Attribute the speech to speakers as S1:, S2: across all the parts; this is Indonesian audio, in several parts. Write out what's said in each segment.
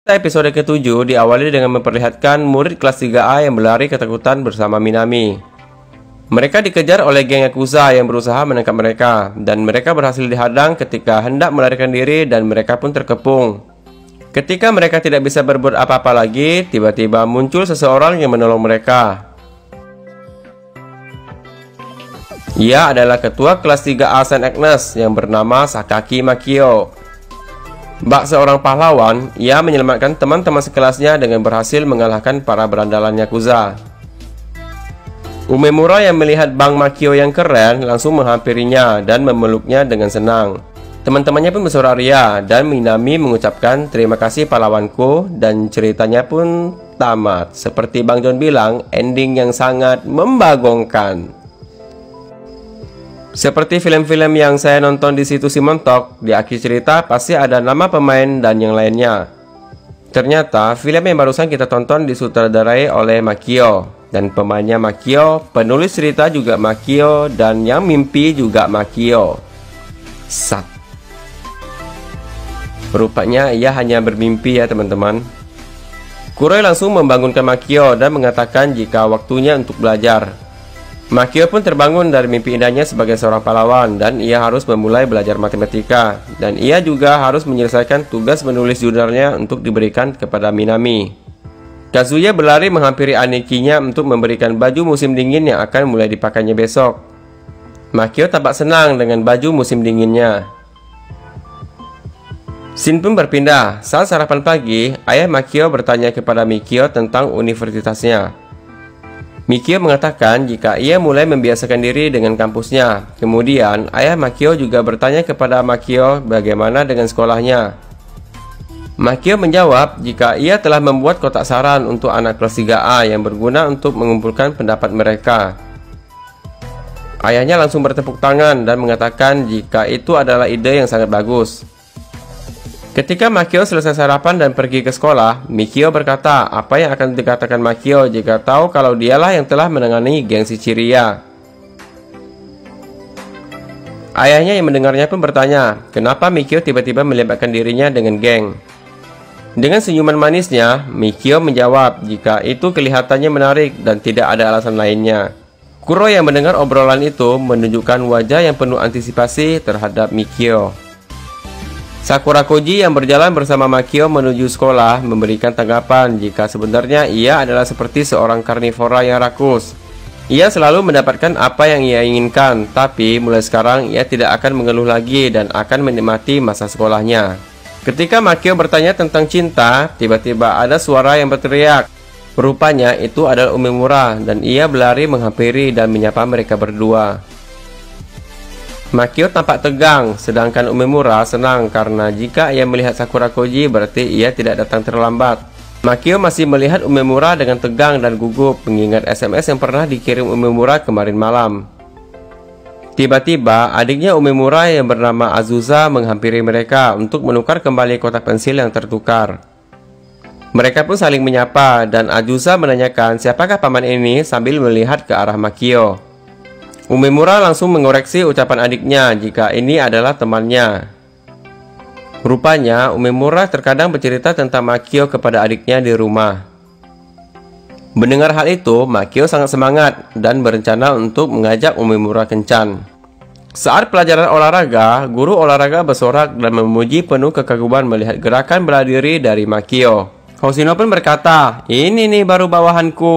S1: Episode ke-7 diawali dengan memperlihatkan murid kelas 3A yang berlari ketakutan bersama Minami. Mereka dikejar oleh geng Yakuza yang berusaha menangkap mereka, dan mereka berhasil dihadang ketika hendak melarikan diri dan mereka pun terkepung. Ketika mereka tidak bisa berbuat apa-apa lagi, tiba-tiba muncul seseorang yang menolong mereka. Ia adalah ketua kelas 3A Saint Agnes yang bernama Sakaki Makio. Bak seorang pahlawan, ia menyelamatkan teman-teman sekelasnya dengan berhasil mengalahkan para berandalan Yakuza. Umemura yang melihat Bang Makio yang keren langsung menghampirinya dan memeluknya dengan senang. Teman-temannya pun bersorak-ria dan Minami mengucapkan terima kasih pahlawanku, dan ceritanya pun tamat. Seperti Bang John bilang, ending yang sangat membagongkan. Seperti film-film yang saya nonton di situs Simontok, di akhir cerita pasti ada nama pemain dan yang lainnya. Ternyata film yang barusan kita tonton disutradarai oleh Makio, dan pemainnya Makio, penulis cerita juga Makio, dan yang mimpi juga Makio. Sat. Rupanya ia hanya bermimpi ya teman-teman. Kuroi langsung membangunkan Makio dan mengatakan jika waktunya untuk belajar. Makio pun terbangun dari mimpi indahnya sebagai seorang pahlawan, dan ia harus memulai belajar matematika, dan ia juga harus menyelesaikan tugas menulis jurnalnya untuk diberikan kepada Minami. Kazuya berlari menghampiri Anikinya untuk memberikan baju musim dingin yang akan mulai dipakainya besok. Makio tampak senang dengan baju musim dinginnya. Scene pun berpindah. Saat sarapan pagi, ayah Makio bertanya kepada Mikio tentang universitasnya. Mikio mengatakan jika ia mulai membiasakan diri dengan kampusnya. Kemudian, ayah Makio juga bertanya kepada Makio bagaimana dengan sekolahnya. Makio menjawab jika ia telah membuat kotak saran untuk anak kelas 3A yang berguna untuk mengumpulkan pendapat mereka. Ayahnya langsung bertepuk tangan dan mengatakan jika itu adalah ide yang sangat bagus. Ketika Makio selesai sarapan dan pergi ke sekolah, Mikio berkata apa yang akan dikatakan Makio jika tahu kalau dialah yang telah menangani geng Shichiria. Ayahnya yang mendengarnya pun bertanya, kenapa Mikio tiba-tiba melibatkan dirinya dengan geng. Dengan senyuman manisnya, Mikio menjawab jika itu kelihatannya menarik dan tidak ada alasan lainnya. Kuroi yang mendengar obrolan itu menunjukkan wajah yang penuh antisipasi terhadap Mikio. Sakura Koji yang berjalan bersama Makio menuju sekolah memberikan tanggapan jika sebenarnya ia adalah seperti seorang karnivora yang rakus. Ia selalu mendapatkan apa yang ia inginkan, tapi mulai sekarang ia tidak akan mengeluh lagi dan akan menikmati masa sekolahnya. Ketika Makio bertanya tentang cinta, tiba-tiba ada suara yang berteriak. Rupanya itu adalah Umemura, dan ia berlari menghampiri dan menyapa mereka berdua. Makio tampak tegang, sedangkan Umemura senang karena jika ia melihat Sakura Koji berarti ia tidak datang terlambat. Makio masih melihat Umemura dengan tegang dan gugup mengingat SMS yang pernah dikirim Umemura kemarin malam. Tiba-tiba adiknya Umemura yang bernama Azusa menghampiri mereka untuk menukar kembali kotak pensil yang tertukar. Mereka pun saling menyapa dan Azusa menanyakan siapakah paman ini sambil melihat ke arah Makio. Umemura langsung mengoreksi ucapan adiknya jika ini adalah temannya. Rupanya, Umemura terkadang bercerita tentang Makio kepada adiknya di rumah. Mendengar hal itu, Makio sangat semangat dan berencana untuk mengajak Umemura kencan. Saat pelajaran olahraga, guru olahraga bersorak dan memuji penuh kekaguman melihat gerakan bela diri dari Makio. Hoshino pun berkata, "Ini nih baru bawahanku."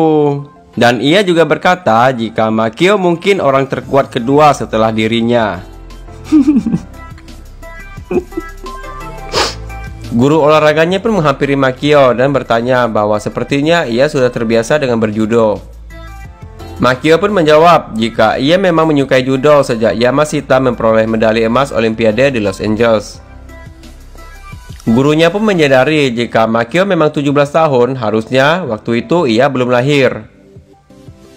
S1: Dan ia juga berkata jika Makio mungkin orang terkuat kedua setelah dirinya. Guru olahraganya pun menghampiri Makio dan bertanya bahwa sepertinya ia sudah terbiasa dengan berjudo. Makio pun menjawab jika ia memang menyukai judo sejak Yamashita memperoleh medali emas Olimpiade di Los Angeles. Gurunya pun menyadari jika Makio memang 17 tahun, harusnya waktu itu ia belum lahir.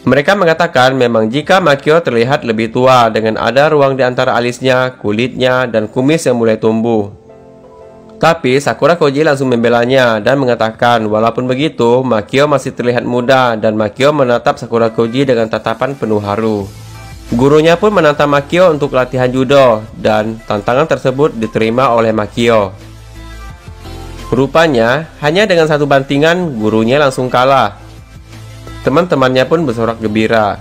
S1: Mereka mengatakan memang jika Makio terlihat lebih tua dengan ada ruang di antara alisnya, kulitnya, dan kumis yang mulai tumbuh. Tapi Sakura Koji langsung membelanya dan mengatakan walaupun begitu, Makio masih terlihat muda dan Makio menatap Sakura Koji dengan tatapan penuh haru. Gurunya pun menantang Makio untuk latihan judo dan tantangan tersebut diterima oleh Makio. Rupanya, hanya dengan satu bantingan, gurunya langsung kalah. Teman-temannya pun bersorak gembira.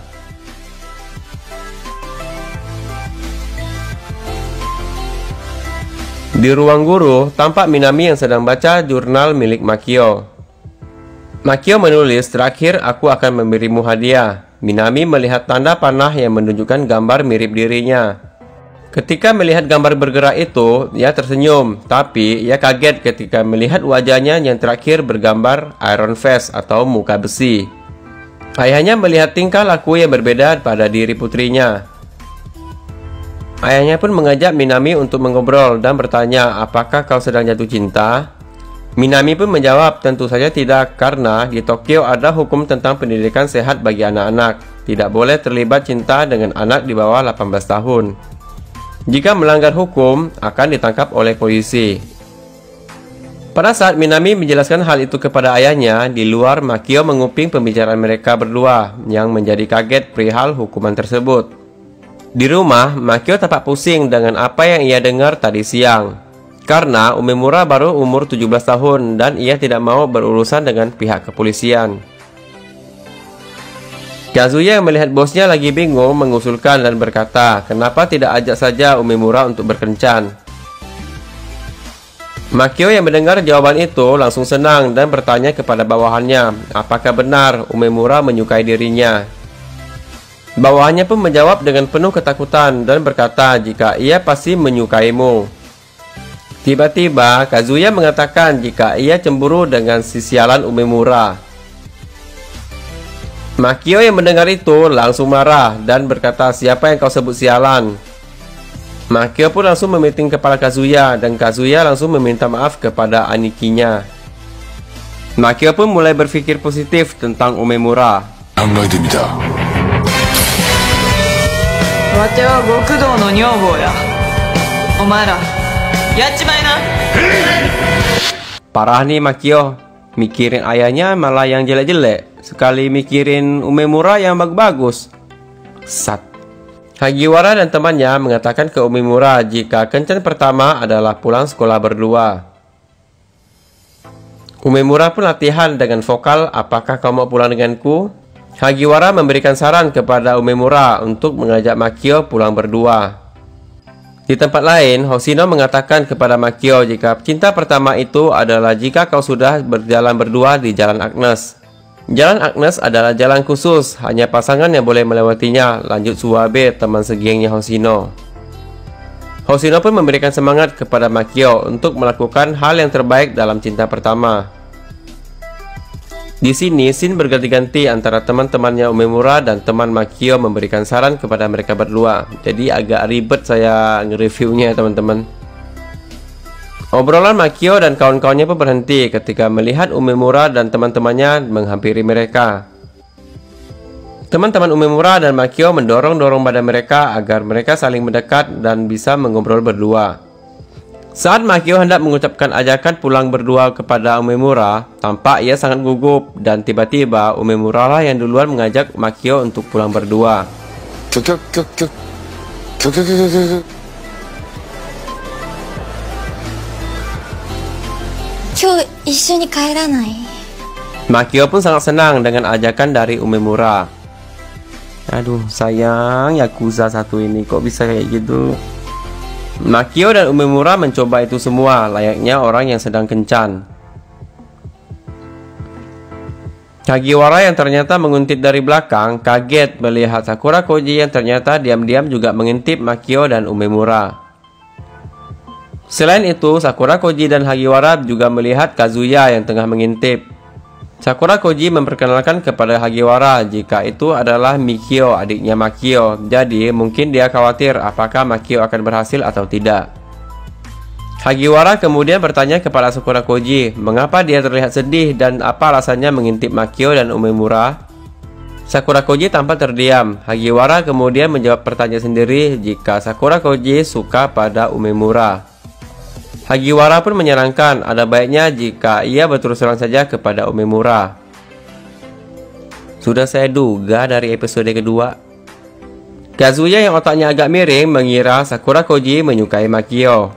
S1: Di ruang guru, tampak Minami yang sedang baca jurnal milik Makio. Makio menulis, "Terakhir, aku akan memberimu hadiah." Minami melihat tanda panah yang menunjukkan gambar mirip dirinya. Ketika melihat gambar bergerak itu, ia tersenyum, tapi ia kaget ketika melihat wajahnya yang terakhir bergambar Iron Face atau muka besi. Ayahnya melihat tingkah laku yang berbeda pada diri putrinya. Ayahnya pun mengajak Minami untuk mengobrol dan bertanya, "Apakah kau sedang jatuh cinta?" Minami pun menjawab, "Tentu saja tidak, karena di Tokyo ada hukum tentang pendidikan sehat bagi anak-anak. Tidak boleh terlibat cinta dengan anak di bawah 18 tahun. Jika melanggar hukum, akan ditangkap oleh polisi." Pada saat Minami menjelaskan hal itu kepada ayahnya, di luar Makio menguping pembicaraan mereka berdua, yang menjadi kaget perihal hukuman tersebut. Di rumah, Makio tampak pusing dengan apa yang ia dengar tadi siang, karena Umemura baru umur 17 tahun dan ia tidak mau berurusan dengan pihak kepolisian. Kazuya yang melihat bosnya lagi bingung mengusulkan dan berkata, "Kenapa tidak ajak saja Umemura untuk berkencan?" Makio yang mendengar jawaban itu langsung senang dan bertanya kepada bawahannya, apakah benar Umemura menyukai dirinya. Bawahannya pun menjawab dengan penuh ketakutan dan berkata jika ia pasti menyukaimu. Tiba-tiba Kazuya mengatakan jika ia cemburu dengan si sialan Umemura. Makio yang mendengar itu langsung marah dan berkata, "Siapa yang kau sebut sialan?" Makio pun langsung memiting kepala Kazuya dan Kazuya langsung meminta maaf kepada anikinya. Makio pun mulai berpikir positif tentang Umemura. Parah nih Makio, mikirin ayahnya malah yang jelek-jelek, sekali mikirin Umemura yang bagus-bagus. Sat. Hagiwara dan temannya mengatakan ke Umemura jika kencan pertama adalah pulang sekolah berdua. Umemura pun latihan dengan vokal, "Apakah kau mau pulang denganku?" Hagiwara memberikan saran kepada Umemura untuk mengajak Makio pulang berdua. Di tempat lain, Hoshino mengatakan kepada Makio jika cinta pertama itu adalah jika kau sudah berjalan berdua di Jalan Agnes. Jalan Agnes adalah jalan khusus, hanya pasangan yang boleh melewatinya, lanjut Suwabe, teman segengnya Hoshino. Hoshino pun memberikan semangat kepada Makio untuk melakukan hal yang terbaik dalam cinta pertama. Di sini, scene berganti-ganti antara teman-temannya Umemura dan teman Makio memberikan saran kepada mereka berdua. Jadi agak ribet saya nge-reviewnya teman-teman. Obrolan Makio dan kawan-kawannya pun berhenti ketika melihat Umemura dan teman-temannya menghampiri mereka. Teman-teman Umemura dan Makio mendorong-dorong badan mereka agar mereka saling mendekat dan bisa mengobrol berdua. Saat Makio hendak mengucapkan ajakan pulang berdua kepada Umemura, tampak ia sangat gugup dan tiba-tiba Umemura lah yang duluan mengajak Makio untuk pulang berdua. Makio pun sangat senang dengan ajakan dari Umemura. Aduh sayang Yakuza satu ini kok bisa kayak gitu. Makio dan Umemura mencoba itu semua layaknya orang yang sedang kencan. Hagiwara yang ternyata menguntit dari belakang kaget melihat Sakura Koji yang ternyata diam-diam juga mengintip Makio dan Umemura. Selain itu, Sakura Koji dan Hagiwara juga melihat Kazuya yang tengah mengintip. Sakura Koji memperkenalkan kepada Hagiwara jika itu adalah Mikio, adiknya Makio. Jadi mungkin dia khawatir apakah Makio akan berhasil atau tidak. Hagiwara kemudian bertanya kepada Sakura Koji mengapa dia terlihat sedih dan apa alasannya mengintip Makio dan Umemura. Sakura Koji tampak terdiam. Hagiwara kemudian menjawab pertanyaan sendiri jika Sakura Koji suka pada Umemura. Hagiwara pun menyarankan ada baiknya jika ia berterus terang saja kepada Umemura. Sudah saya duga dari episode kedua. Kazuya yang otaknya agak miring mengira Sakura Koji menyukai Makio.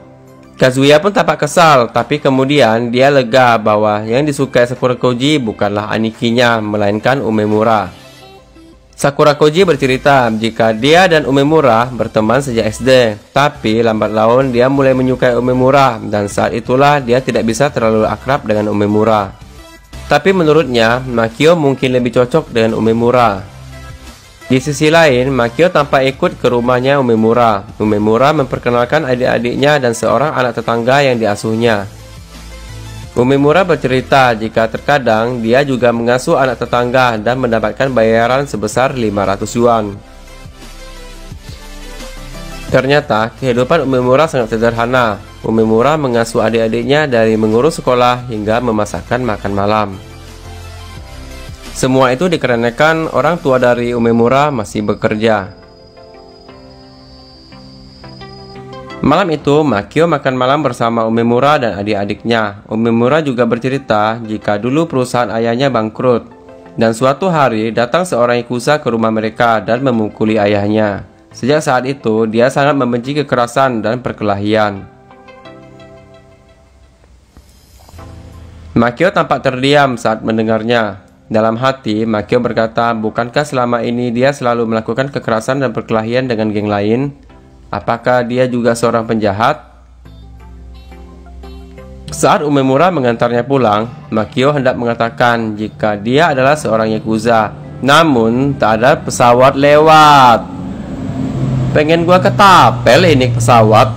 S1: Kazuya pun tampak kesal, tapi kemudian dia lega bahwa yang disukai Sakurakoji bukanlah Anikinya, melainkan Umemura. Sakurakoji bercerita jika dia dan Umemura berteman sejak SD, tapi lambat laun dia mulai menyukai Umemura dan saat itulah dia tidak bisa terlalu akrab dengan Umemura. Tapi menurutnya, Makio mungkin lebih cocok dengan Umemura. Di sisi lain, Makio tampak ikut ke rumahnya Umemura. Umemura memperkenalkan adik-adiknya dan seorang anak tetangga yang diasuhnya. Umemura bercerita jika terkadang dia juga mengasuh anak tetangga dan mendapatkan bayaran sebesar 500 yuan. Ternyata, kehidupan Umemura sangat sederhana. Umemura mengasuh adik-adiknya dari mengurus sekolah hingga memasakkan makan malam. Semua itu dikarenakan orang tua dari Umemura masih bekerja. Malam itu, Makio makan malam bersama Umemura dan adik-adiknya. Umemura juga bercerita jika dulu perusahaan ayahnya bangkrut, dan suatu hari datang seorang yakuza ke rumah mereka dan memukuli ayahnya. Sejak saat itu, dia sangat membenci kekerasan dan perkelahian. Makio tampak terdiam saat mendengarnya. Dalam hati, Makio berkata, bukankah selama ini dia selalu melakukan kekerasan dan perkelahian dengan geng lain? Apakah dia juga seorang penjahat? Saat Umemura mengantarnya pulang, Makio hendak mengatakan jika dia adalah seorang yakuza. Namun, tak ada pesawat lewat. Pengen gua ketapel ini pesawat.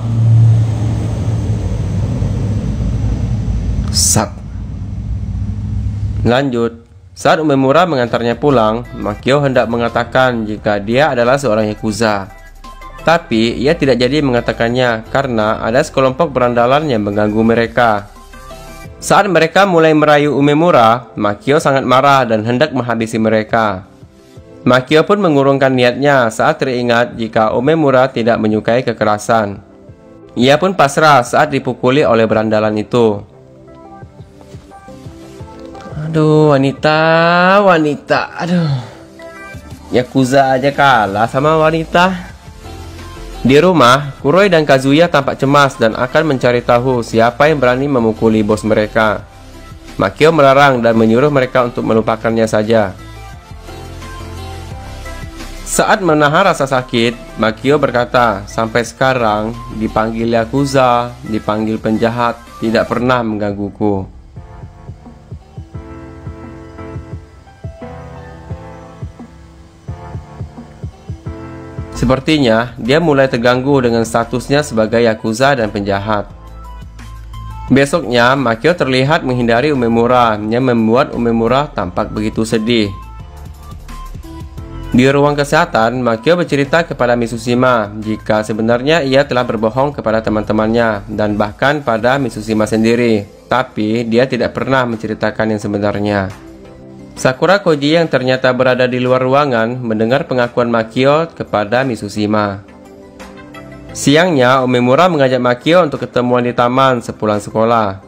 S1: Sat. Lanjut. Saat Umemura mengantarnya pulang, Makio hendak mengatakan jika dia adalah seorang yakuza. Tapi ia tidak jadi mengatakannya karena ada sekelompok berandalan yang mengganggu mereka. Saat mereka mulai merayu Umemura, Makio sangat marah dan hendak menghabisi mereka. Makio pun mengurungkan niatnya saat teringat jika Umemura tidak menyukai kekerasan. Ia pun pasrah saat dipukuli oleh berandalan itu. Aduh, wanita. Aduh. Yakuza aja kalah sama wanita. Di rumah, Kuroi dan Kazuya tampak cemas dan akan mencari tahu siapa yang berani memukuli bos mereka. Makio melarang dan menyuruh mereka untuk melupakannya saja. Saat menahan rasa sakit, Makio berkata, sampai sekarang dipanggil yakuza, dipanggil penjahat, tidak pernah menggangguku. Sepertinya dia mulai terganggu dengan statusnya sebagai yakuza dan penjahat. Besoknya, Makio terlihat menghindari Umemura yang membuat Umemura tampak begitu sedih. Di ruang kesehatan, Makio bercerita kepada Mizushima jika sebenarnya ia telah berbohong kepada teman-temannya dan bahkan pada Mizushima sendiri, tapi dia tidak pernah menceritakan yang sebenarnya. Sakurakoji yang ternyata berada di luar ruangan mendengar pengakuan Makio kepada Mizushima. Siangnya, Umemura mengajak Makio untuk ketemuan di taman sepulang sekolah.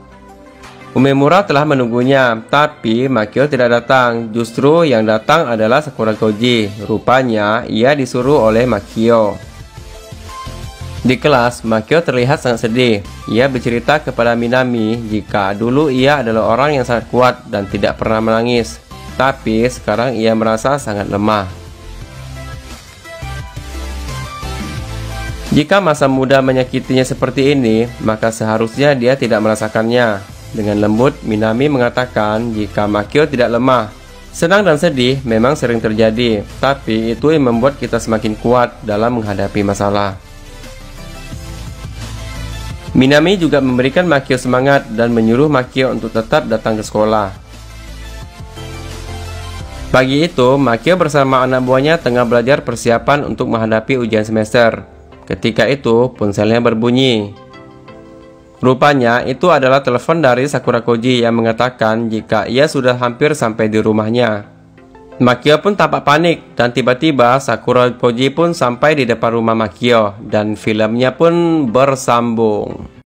S1: Umemura telah menunggunya, tapi Makio tidak datang. Justru yang datang adalah Sakurakoji. Rupanya, ia disuruh oleh Makio. Di kelas, Makio terlihat sangat sedih. Ia bercerita kepada Minami jika dulu ia adalah orang yang sangat kuat dan tidak pernah menangis. Tapi sekarang ia merasa sangat lemah. Jika masa muda menyakitinya seperti ini, maka seharusnya dia tidak merasakannya. Dengan lembut, Minami mengatakan jika Makio tidak lemah. Senang dan sedih memang sering terjadi, tapi itu yang membuat kita semakin kuat dalam menghadapi masalah. Minami juga memberikan Makio semangat dan menyuruh Makio untuk tetap datang ke sekolah. Pagi itu, Makio bersama anak buahnya tengah belajar persiapan untuk menghadapi ujian semester. Ketika itu, ponselnya berbunyi. Rupanya, itu adalah telepon dari Sakurakoji yang mengatakan jika ia sudah hampir sampai di rumahnya. Makio pun tampak panik dan tiba-tiba Sakurakoji pun sampai di depan rumah Makio dan filmnya pun bersambung.